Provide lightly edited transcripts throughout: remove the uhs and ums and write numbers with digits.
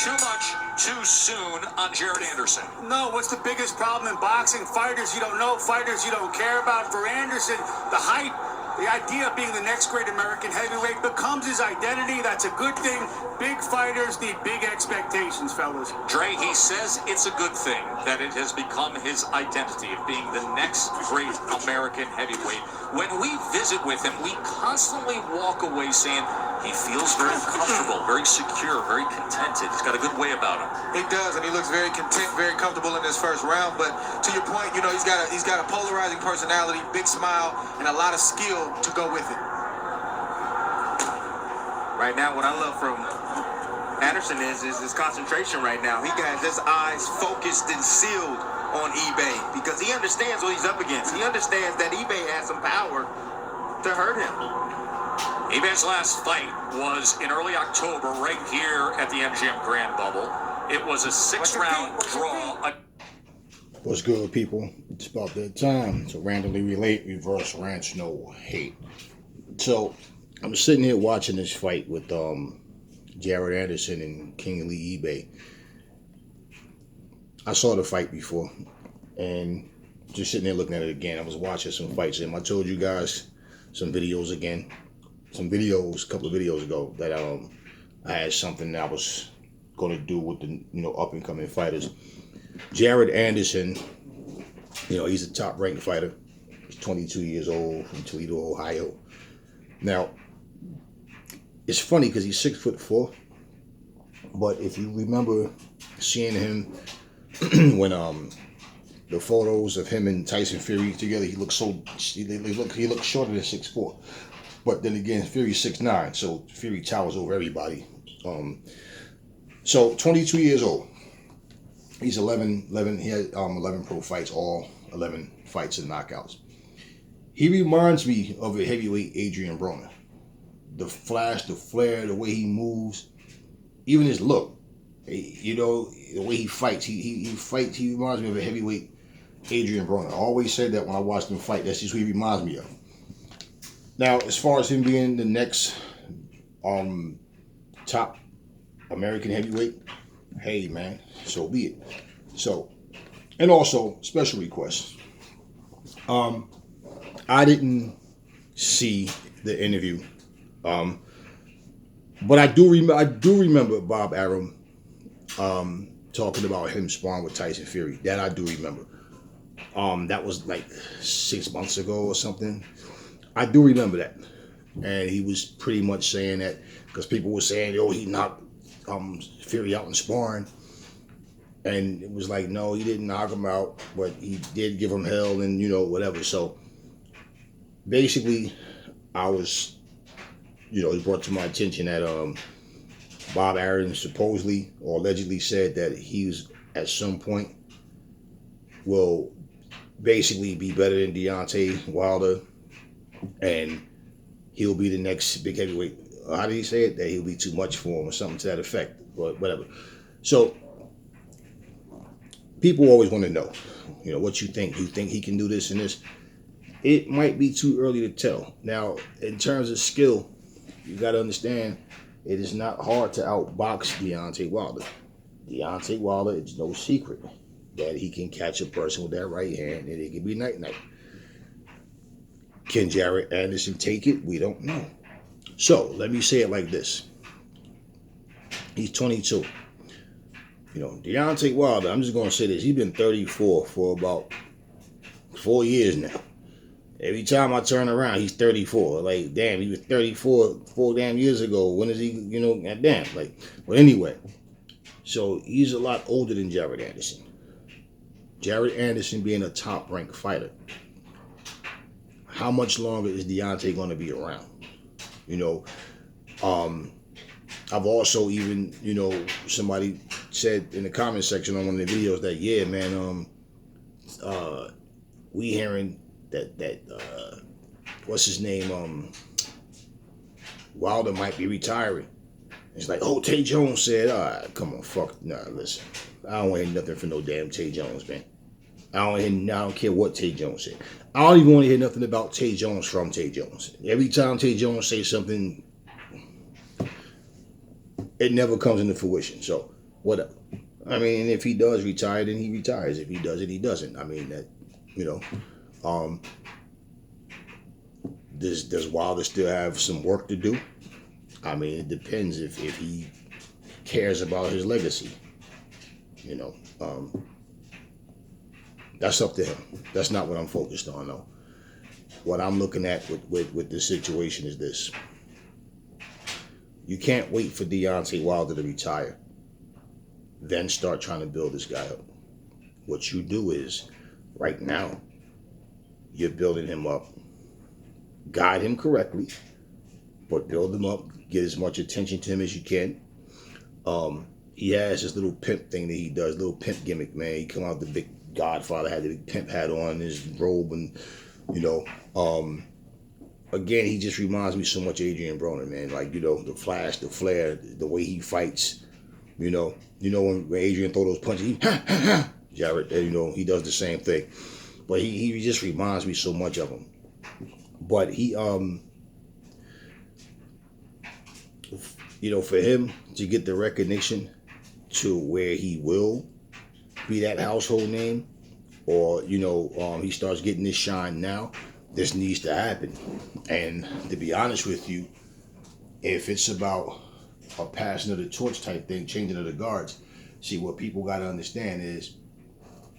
too much too soon on Jared Anderson? No, what's the biggest problem in boxing? Fighters you don't know, fighters you don't care about. For Anderson, the height, the idea of being the next great American heavyweight becomes his identity. That's a good thing. Big fighters need big expectations, fellas. Dre, he says it's a good thing that it has become his identity of being the next great American heavyweight. When we visit with him, we constantly walk away saying he feels very comfortable, very secure, very contented. He's got a good way about him. He does, and he looks very content, very comfortable in this first round. But to your point, you know, he's got a polarizing personality, big smile, and a lot of skill to go with it. Right now, what I love from Anderson is his concentration right now. He got his eyes focused and sealed on eBay because he understands what he's up against. He understands that eBay has some power to hurt him. eBay's last fight was in early October right here at the MGM Grand Bubble. It was a 6-round draw. What's good, people? It's about that time to randomly relate, reverse ranch, no hate. So I'm sitting here watching this fight with Jared Anderson and King Lee eBay. I saw the fight before and just sitting there looking at it again. I was watching some fights and I told you guys some videos again. Some videos, a couple of videos ago, that I had something that I was going to do with the up and coming fighters. Jared Anderson, he's a top ranked fighter. He's 22 years old from Toledo, Ohio. Now, it's funny because he's 6'4", but if you remember seeing him when the photos of him and Tyson Fury together, he looked shorter than 6'4". But then again, Fury's 6'9", so Fury towers over everybody. So 22 years old. He's 11. He had 11 pro fights, all 11 fights and knockouts. He reminds me of a heavyweight Adrian Broner. The flash, the flare, the way he moves, even his look. The way he fights. He fights. He reminds me of a heavyweight Adrian Broner. I always said that when I watched him fight. That's just who he reminds me of. Now, as far as him being the next top American heavyweight, hey man, so be it. So, and also special request. I didn't see the interview, but I do remember Bob Arum talking about him sparring with Tyson Fury. That I do remember. That was like 6 months ago or something. I do remember that. And he was pretty much saying that because people were saying, he knocked Fury out in sparring. And it was like, no, he didn't knock him out, but he did give him hell and, whatever. So basically, I was, it brought to my attention that Bob Arum supposedly or allegedly said that he was at some point will basically be better than Deontay Wilder. And he'll be the next big heavyweight. How did he say it? That he'll be too much for him or something to that effect. But whatever. So, people always want to know, what you think. You think he can do this and this? It might be too early to tell. Now, in terms of skill, you got to understand, it is not hard to outbox Deontay Wilder. Deontay Wilder, it's no secret that he can catch a person with that right hand and it can be night-night. Can Jared Anderson take it? We don't know. So, let me say it like this. He's 22. Deontay Wilder, I'm just going to say this. He's been 34 for about 4 years now. Every time I turn around, he's 34. Like, damn, he was 34 4 damn years ago. When is he, damn. But anyway. So, he's a lot older than Jared Anderson. Jared Anderson being a top-ranked fighter. How much longer is Deontay going to be around? I've also even, somebody said in the comment section on one of the videos that, yeah, man, we hearing that what's his name, Wilder might be retiring. It's like, Tay Jones said, all right, come on, listen. I don't want to hear nothing from no damn Tay Jones, man. I don't care what Tay Jones said. I don't even want to hear nothing about Tay Jones from Tay Jones. Every time Tay Jones says something, it never comes into fruition. So What? I mean, if he does retire, then he retires. If he doesn't, he doesn't. I mean, that, you know, um, does Wilder still have some work to do? I mean, it depends if he cares about his legacy. You know, that's up to him. That's not what I'm focused on, though. What I'm looking at with this situation is this. You can't wait for Deontay Wilder to retire, then start trying to build this guy up. What you do is, right now, you're building him up. Guide him correctly, but build him up. Get as much attention to him as you can. He has this little pimp thing that he does, little pimp gimmick, man. He come out, the big Godfather had the big pimp hat on, his robe, and again, he just reminds me so much of Adrian Broner, man. Like, the flash, the flare, the way he fights. When Adrian throw those punches, Jarrett, he does the same thing. But he just reminds me so much of him. But he, for him to get the recognition to where he will be that household name, or, he starts getting this shine now, this needs to happen. And to be honest with you, if it's about a passing of the torch type thing, changing of the guards, see, what people got to understand is,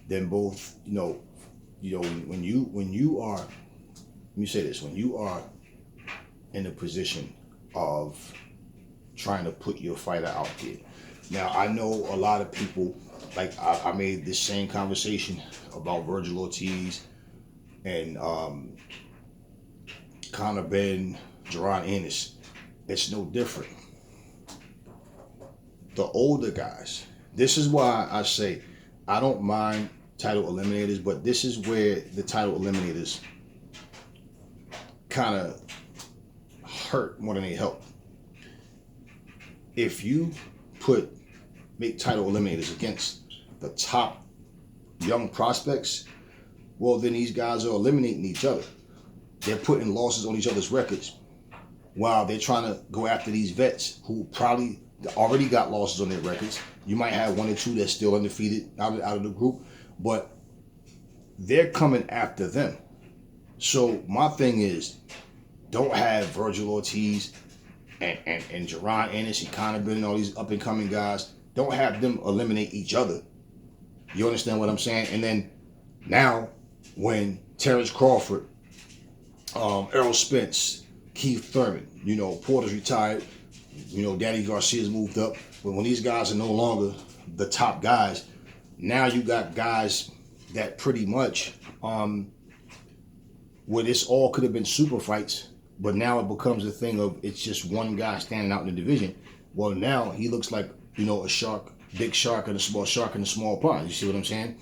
then both, when you are, let me say this, when you are in a position of trying to put your fighter out there. Now, I know a lot of people, like I made this same conversation about Virgil Ortiz and Conor Ben, Jaron Ennis. It's no different. The older guys, this is why I say I don't mind title eliminators, but this is where the title eliminators kind of hurt more than they help. If you make title eliminators against the top young prospects, well, then these guys are eliminating each other. They're putting losses on each other's records while they're trying to go after these vets who probably already got losses on their records. You might have one or two that's still undefeated out of the group, but they're coming after them. So my thing is, don't have Virgil Ortiz and Jaron Ennis and Conor Ben and all these up and coming guys. Don't have them eliminate each other. You understand what I'm saying? And then now, when Terrence Crawford, Errol Spence, Keith Thurman, Porter's retired, Danny Garcia's moved up. But when these guys are no longer the top guys, now you got guys that pretty much, where this all could have been super fights, but now it becomes a thing of it's just one guy standing out in the division. Well, now he looks like, a shark, big shark in a small pond. You see what I'm saying?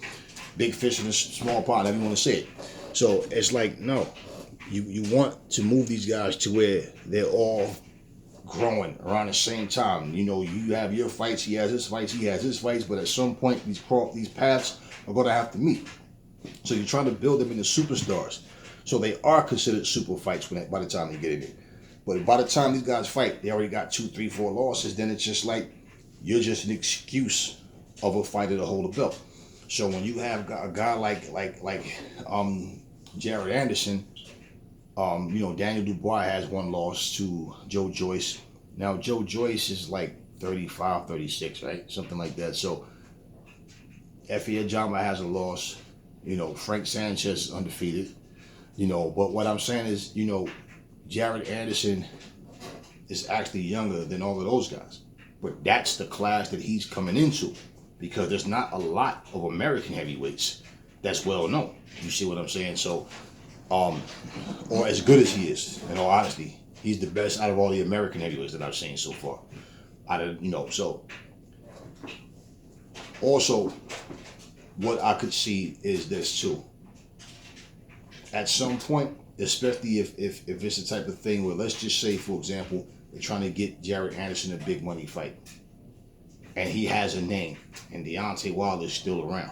Big fish in a small pond, however you want to say it. So it's like, no, you want to move these guys to where they're all growing around the same time. You have your fights, he has his fights, but at some point these paths are going to have to meet. So you're trying to build them into superstars. So they are considered super fights by the time they get in there. But by the time these guys fight, they already got 2, 3, 4 losses. Then it's just like you're just an excuse of a fighter to hold a belt. So when you have a guy like Jared Anderson, Daniel Dubois has one loss to Joe Joyce. Now Joe Joyce is like 35, 36, right? Something like that. So Efe Ajama has a loss. Frank Sanchez is undefeated. But what I'm saying is, Jared Anderson is actually younger than all of those guys. But that's the class that he's coming into, because there's not a lot of American heavyweights that's well known. You see what I'm saying? So, or as good as he is, in all honesty, he's the best out of all the American heavyweights that I've seen so far. So also what I could see is this too. At some point, especially if it's the type of thing where, let's just say, for example, they're trying to get Jared Anderson a big money fight, and he has a name, and Deontay Wilder is still around.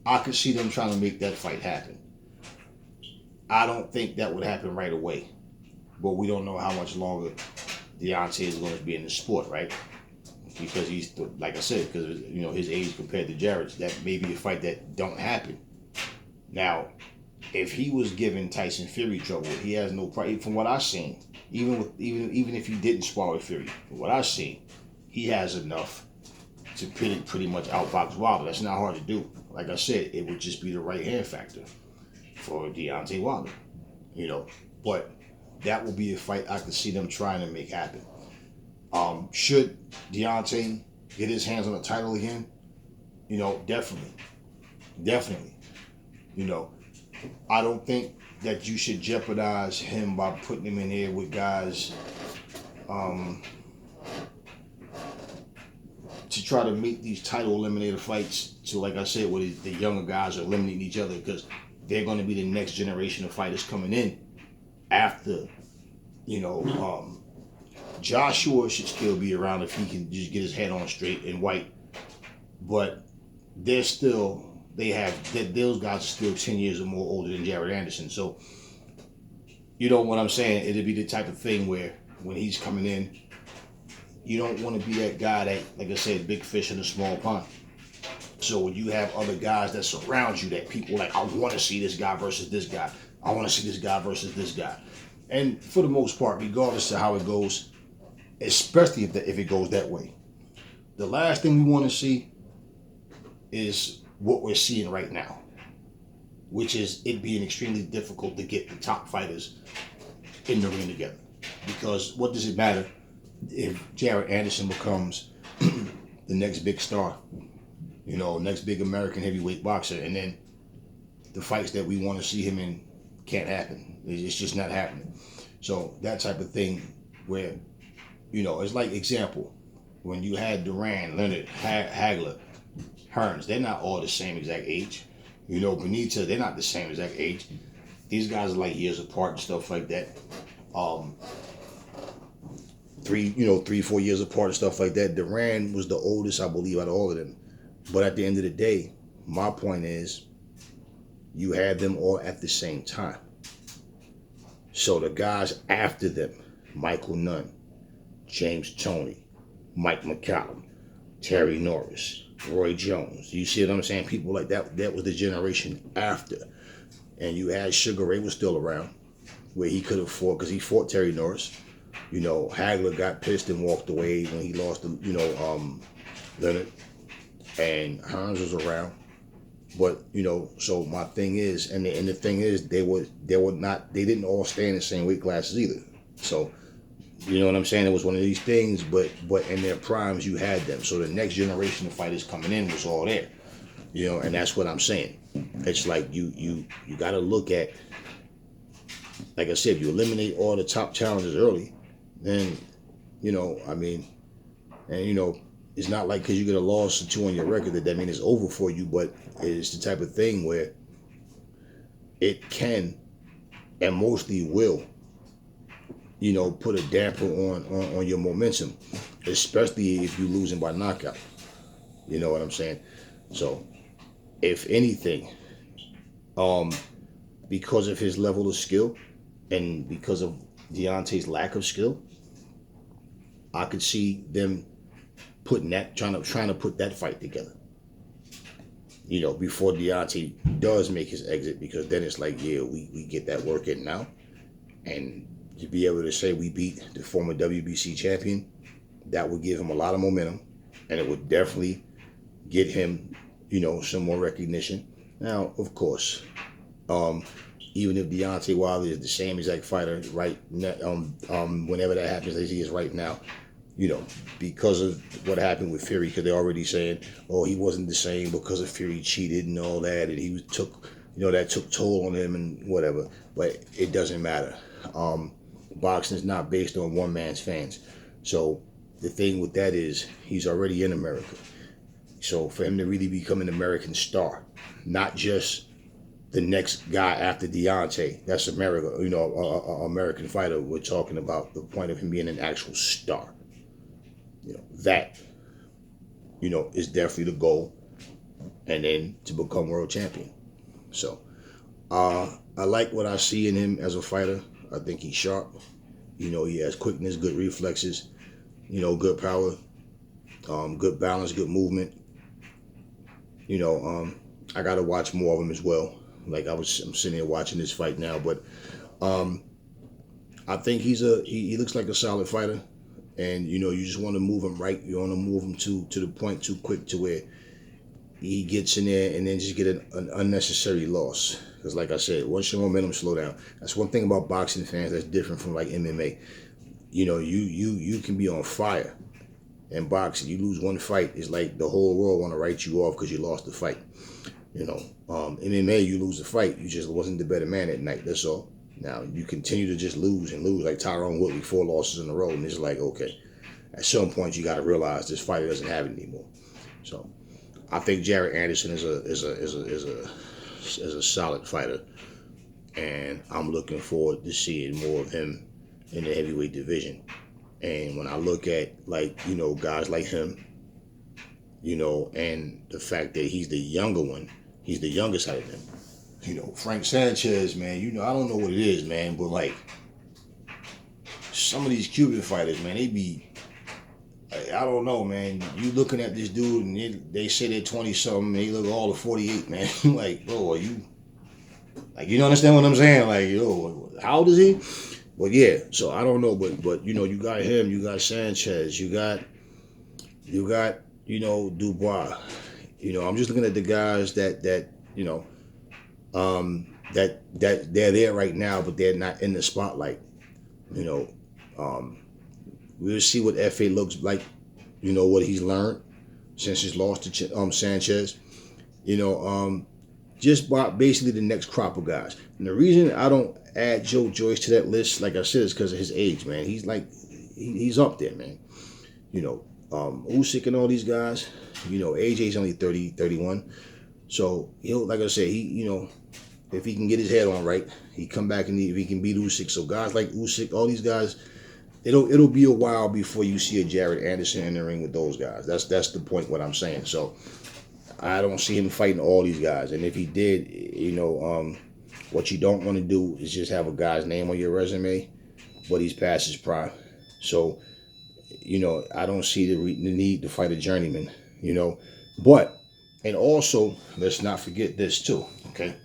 I could see them trying to make that fight happen. I don't think that would happen right away, but we don't know how much longer Deontay is going to be in the sport, right? Because he's, like I said, because his age compared to Jarrett's, that may be a fight that don't happen. Now, if he was giving Tyson Fury trouble, he has no problem. From what I've seen, even if he didn't spar with Fury, from what I've seen, he has enough to pretty much outbox Wilder. That's not hard to do. Like I said, it would just be the right hand factor for Deontay Wilder, But that will be a fight I could see them trying to make happen. Should Deontay get his hands on the title again? Definitely. I don't think that you should jeopardize him by putting him in here with guys to try to make these title eliminator fights. So, like I said, where the younger guys are eliminating each other, because they're going to be the next generation of fighters coming in after, Joshua should still be around if he can just get his head on straight and white. But those guys are still 10 years or more older than Jared Anderson. So, what I'm saying? It'd be the type of thing where when he's coming in, you don't want to be that guy that, like I said, big fish in a small pond. So when you have other guys that surround you, that people like, I want to see this guy versus this guy. I want to see this guy versus this guy. And for the most part, regardless of how it goes, especially if it goes that way, the last thing we want to see is what we're seeing right now, which is it being extremely difficult to get the top fighters in the ring together. Because what does it matter if Jared Anderson becomes the next big star, next big American heavyweight boxer, and then the fights that we want to see him in can't happen. It's just not happening. So that type of thing where, it's like, example, when you had Duran, Leonard, Hagler, Hearns, they're not all the same exact age. Benita, they're not the same exact age. These guys are like years apart and stuff like that. 3-4 years apart and stuff like that. Duran was the oldest, I believe, out of all of them. But at the end of the day, my point is, you had them all at the same time. So the guys after them, Michael Nunn, James Toney, Mike McCallum, Terry Norris, Roy Jones. You see what I'm saying? People like that. That was the generation after. And you had Sugar Ray was still around, where he could have fought, because he fought Terry Norris. Hagler got pissed and walked away when he lost to, Leonard. And Hearns was around. But, so my thing is, and the thing is, they didn't all stay in the same weight classes either. So, you know what I'm saying? It was one of these things, but in their primes, you had them. So the next generation of fighters coming in was all there. And that's what I'm saying. It's like you got to look at, like I said, if you eliminate all the top challenges early, then, it's not like because you get a loss or two on your record that means it's over for you, but it's the type of thing where it can and mostly will, put a damper on your momentum, especially if you're losing by knockout. You know what I'm saying? So, if anything, because of his level of skill and because of Deontay's lack of skill, I could see them putting that, trying to put that fight together. Before Deontay does make his exit, because then it's like, yeah, we get that work in now. And to be able to say we beat the former WBC champion, that would give him a lot of momentum, and it would definitely get him, some more recognition. Now, of course, even if Deontay Wilder is the same exact fighter right whenever that happens, as he is right now, because of what happened with Fury, because they're already saying, oh, he wasn't the same because of Fury cheated and all that, and he took, that took toll on him and whatever. But it doesn't matter. Boxing is not based on one man's fans. So the thing with that is, he's already in America. So for him to really become an American star, not just the next guy after Deontay, that's America, American fighter we're talking about, the point of him being an actual star. That, is definitely the goal. And then to become world champion. So, I like what I see in him as a fighter. I think he's sharp. You know, he has quickness, good reflexes, you know, good power, good balance, good movement. You know, I got to watch more of him as well. Like I'm sitting here watching this fight now, but I think he looks like a solid fighter, and you know, you just want to move him right. You want to move him to the point too quick to where he gets in there and then just get an unnecessary loss. Because like I said, once your momentum slow down, that's one thing about boxing fans that's different from like MMA. You know, you can be on fire. In boxing, you lose one fight, it's like the whole world want to write you off because you lost the fight. You know, MMA, you lose the fight, you just wasn't the better man that night. That's all. Now you continue to just lose and lose, like Tyrone Woodley, 4 losses in a row, and it's like, okay, at some point you got to realize this fighter doesn't have it anymore. So I think Jared Anderson is a solid fighter, and I'm looking forward to seeing more of him in the heavyweight division. And when I look at, like, you know, guys like him, you know, and the fact that he's the younger one, he's the youngest out of them. You know, Frank Sanchez, man, you know, I don't know what it is, man, but like some of these Cuban fighters, man, they be, I don't know, man. You looking at this dude and they say they're 20 something, they look all the 48, man. Like, bro, are you, like, you don't understand what I'm saying? Like, yo, how old is he? Well, yeah, so I don't know, but you know, you got him, you got Sanchez, you got, you know, Dubois. You know, I'm just looking at the guys that you know, that they're there right now, but they're not in the spotlight. You know, we'll see what FA looks like. You know, what he's learned since he's lost to Sanchez. You know, just basically the next crop of guys. And the reason I don't add Joe Joyce to that list, like I said, is because of his age, man. He's like, he's up there, man. You know, Usyk and all these guys, you know, AJ's only 30, 31. So he'll, like I said, he, you know, if he can get his head on right, he come back and if he can beat Usyk. So guys like Usyk, all these guys, it'll be a while before you see a Jared Anderson in the ring with those guys. That's the point what I'm saying. So I don't see him fighting all these guys. And if he did, you know, what you don't want to do is just have a guy's name on your resume, but he's past his prime. So, you know, I don't see the need to fight a journeyman, you know. But, and also, let's not forget this too, okay?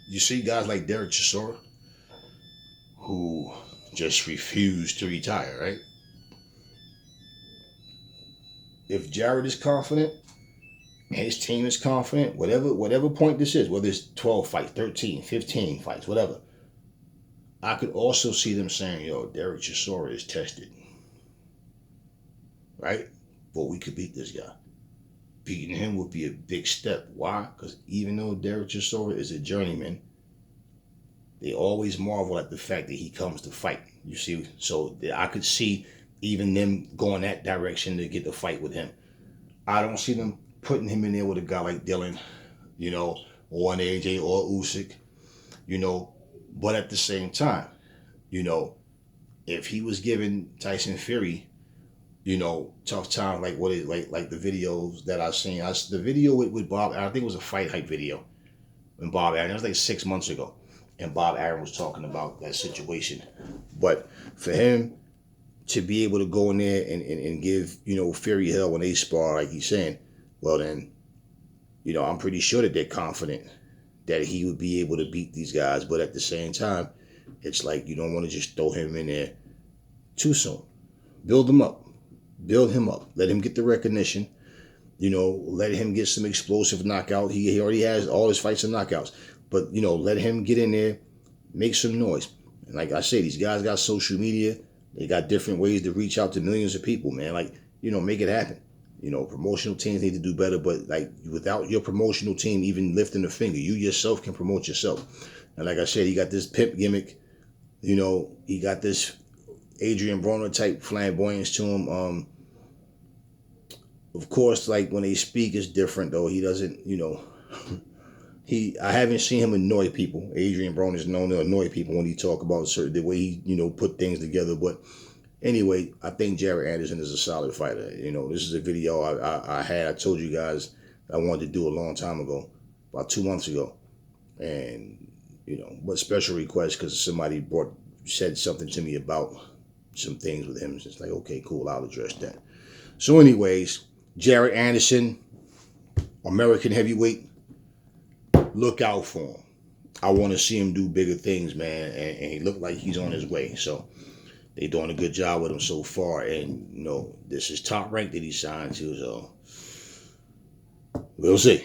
You see guys like Derek Chisora, who just refused to retire, right? If Jared is confident, his team is confident, whatever point this is, whether it's 12 fights, 13, 15 fights, whatever, I could also see them saying, yo, Derek Chisora is tested. Right? But we could beat this guy. Beating him would be a big step. Why? Because even though Derek Chisora is a journeyman, they always marvel at the fact that he comes to fight. You see? So I could see even them going that direction to get the fight with him. I don't see them putting him in there with a guy like Dylan, you know, or an AJ or Usyk, you know. But at the same time, you know, if he was giving Tyson Fury, you know, tough time, like what it like the videos that I've seen. The video with Bob, I think it was a Fight Hype video when Bob Arum, it was like 6 months ago, and Bob Arum was talking about that situation. But for him to be able to go in there and give, you know, Fury hell when they spar, like he's saying, well then, you know, I'm pretty sure that they're confident that he would be able to beat these guys. But at the same time, it's like you don't want to just throw him in there too soon. Build him up. Build him up. Let him get the recognition. You know, let him get some explosive knockout. He already has all his fights and knockouts. But, you know, let him get in there, make some noise. And like I say, these guys got social media. They got different ways to reach out to millions of people, man. Like, you know, make it happen. You know, promotional teams need to do better, but like without your promotional team even lifting a finger, you yourself can promote yourself. And like I said, he got this pimp gimmick. You know, he got this Adrian Broner type flamboyance to him. Of course, like when they speak, it's different though. He doesn't, you know, I haven't seen him annoy people. Adrian Broner is known to annoy people when he talk about the way he, you know, put things together. But anyway, I think Jared Anderson is a solid fighter. You know, this is a video I told you guys I wanted to do a long time ago, about 2 months ago. And you know, but special request because somebody said something to me about some things with him. It's like, okay, cool, I'll address that. So anyways, Jared Anderson, American heavyweight, look out for him. I want to see him do bigger things, man, and he looked like he's on his way. So they're doing a good job with him so far, and you know, this is top rank that he signed to, so we'll see.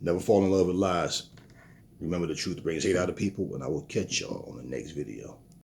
Never fall in love with lies. Remember, the truth brings hate out of people, and I will catch y'all on the next video.